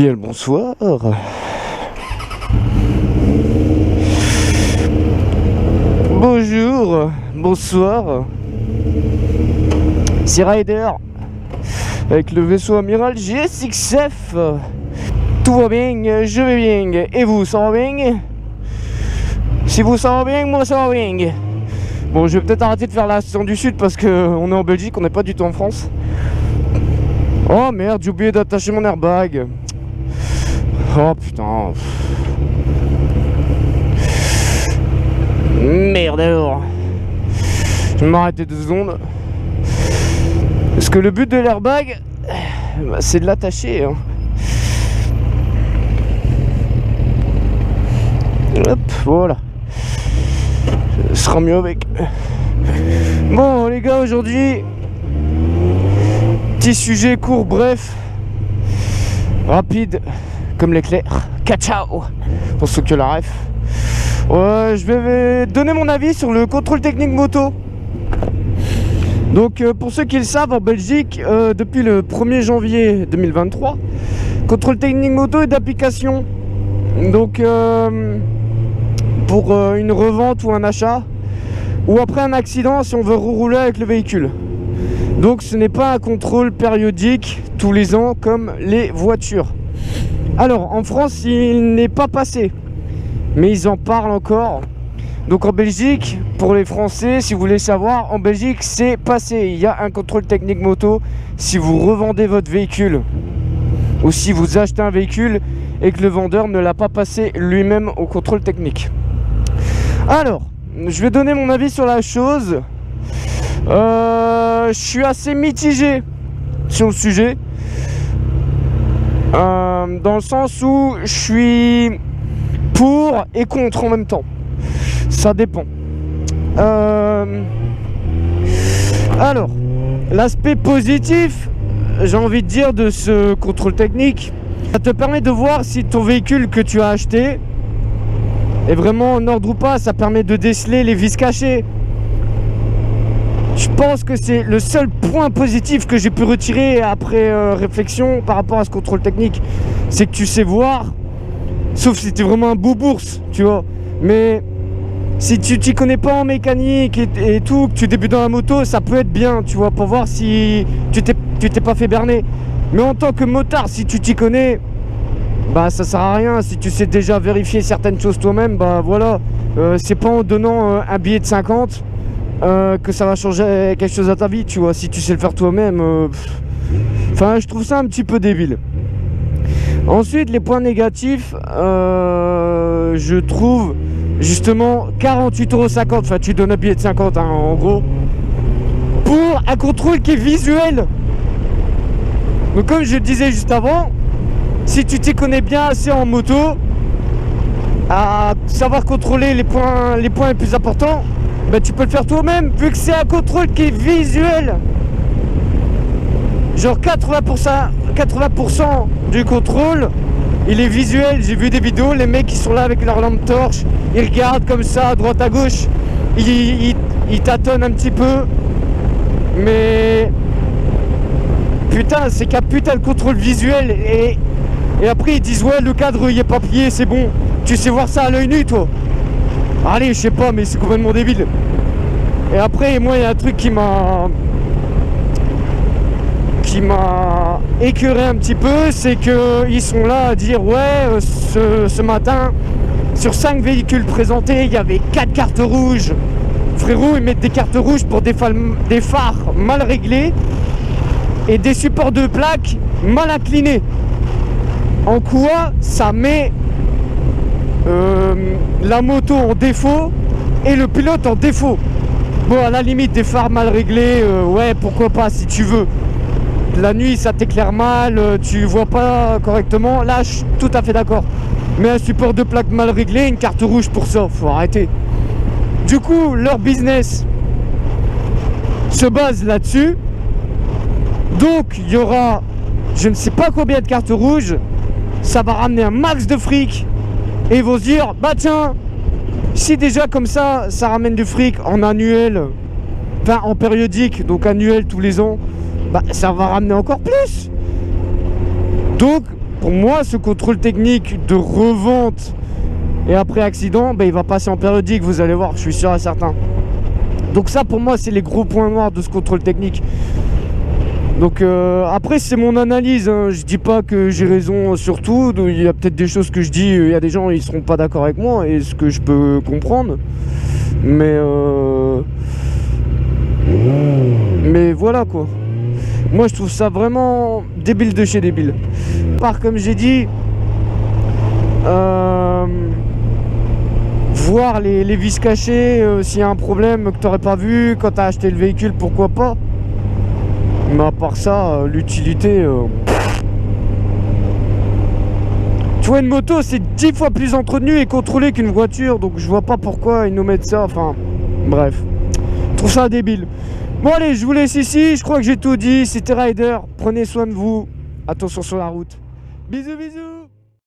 Bien le bonsoir. Bonjour, bonsoir. C'est Ryder avec le vaisseau amiral GSXF. Tout va bien, je vais bien. Et vous, ça va bien? Si vous, ça va bien, moi ça va bien. Bon, je vais peut-être arrêter de faire la saison du Sud parce qu'on est en Belgique, on n'est pas du tout en France. Oh merde, j'ai oublié d'attacher mon airbag. Oh putain. Merde alors. Je vais m'arrêter 2 secondes. Parce que le but de l'airbag, bah, c'est de l'attacher. Hein. Hop, voilà. Ce sera mieux avec. Bon les gars, aujourd'hui, petit sujet court, bref, rapide comme l'éclair. Ciao pour ceux qui ont la ref. Ouais, je vais donner mon avis sur le contrôle technique moto. Donc pour ceux qui le savent, en Belgique, depuis le 1er janvier 2023, contrôle technique moto est d'application. Donc pour une revente ou un achat, ou après un accident si on veut rouler avec le véhicule. Donc ce n'est pas un contrôle périodique tous les ans comme les voitures. Alors en France il n'est pas passé, mais ils en parlent encore. Donc en Belgique, pour les Français, si vous voulez savoir, en Belgique c'est passé. Il y a un contrôle technique moto si vous revendez votre véhicule ou si vous achetez un véhicule et que le vendeur ne l'a pas passé lui-même au contrôle technique. Alors, je vais donner mon avis sur la chose. Je suis assez mitigé sur le sujet. Dans le sens où je suis pour et contre en même temps. Ça dépend. Alors, l'aspect positif, j'ai envie de dire, de ce contrôle technique, ça te permet de voir si ton véhicule que tu as acheté est vraiment en ordre ou pas. Ça permet de déceler les vis cachées. Je pense que c'est le seul point positif que j'ai pu retirer après réflexion par rapport à ce contrôle technique. C'est que tu sais voir, sauf si tu es vraiment un boubours, tu vois. Mais si tu t'y connais pas en mécanique et tout, que tu débutes dans la moto, ça peut être bien, tu vois, pour voir si tu t'es pas fait berner. Mais en tant que motard, si tu t'y connais, bah ça sert à rien. Si tu sais déjà vérifier certaines choses toi-même, bah voilà. C'est pas en donnant un billet de 50 que ça va changer quelque chose à ta vie, tu vois. Si tu sais le faire toi-même, enfin je trouve ça un petit peu débile. Ensuite, les points négatifs, je trouve justement 48,50 €, enfin tu donnes un billet de 50 hein, en gros, pour un contrôle qui est visuel. Donc comme je le disais juste avant, si tu t'y connais bien assez en moto, à savoir contrôler les points les plus importants, ben tu peux le faire toi-même, vu que c'est un contrôle qui est visuel. Genre 80% du contrôle, il est visuel. J'ai vu des vidéos, les mecs qui sont là avec leur lampe torche, ils regardent comme ça à droite à gauche, ils tâtonnent un petit peu, mais putain c'est qu'un putain de contrôle visuel. Et après ils disent ouais le cadre il est pas plié, c'est bon. Tu sais voir ça à l'œil nu toi? Allez, je sais pas, mais c'est complètement débile. Et après moi il y a un truc qui m'a écœuré un petit peu, c'est que ils sont là à dire ouais ce matin sur 5 véhicules présentés il y avait 4 cartes rouges. Frérot, ils mettent des cartes rouges pour des phares mal réglés et des supports de plaques mal inclinés. En quoi ça met la moto en défaut et le pilote en défaut? Bon, à la limite des phares mal réglés, ouais pourquoi pas si tu veux. La nuit ça t'éclaire mal, tu vois pas correctement, là je suis tout à fait d'accord. Mais un support de plaque mal réglé, une carte rouge pour ça, faut arrêter. Du coup leur business se base là-dessus. Donc il y aura je ne sais pas combien de cartes rouges, ça va ramener un max de fric. Et ils vont se dire bah tiens, si déjà comme ça ramène du fric en annuel, enfin en périodique, donc annuel tous les ans, bah ça va ramener encore plus. Donc Pour moi, ce contrôle technique de revente et après accident, il va passer en périodique, vous allez voir, je suis sûr et certain. Donc ça, pour moi, c'est les gros points noirs de ce contrôle technique. Donc après, c'est mon analyse, hein. Je dis pas que j'ai raison sur tout. Il y a peut-être des choses que je dis, il y a des gens, ils seront pas d'accord avec moi, et ce que je peux comprendre. Mais voilà quoi. Moi, je trouve ça vraiment débile de chez débile. Comme j'ai dit, voir les vis cachées, s'il y a un problème que tu n'aurais pas vu quand tu as acheté le véhicule, pourquoi pas. Mais à part ça, l'utilité... Tu vois, une moto, c'est 10 fois plus entretenu et contrôlé qu'une voiture, donc je vois pas pourquoi ils nous mettent ça, enfin... Bref. Je trouve ça débile. Bon allez, je vous laisse ici, je crois que j'ai tout dit. C'était Ryder, prenez soin de vous. Attention sur la route. Bisous, bisous.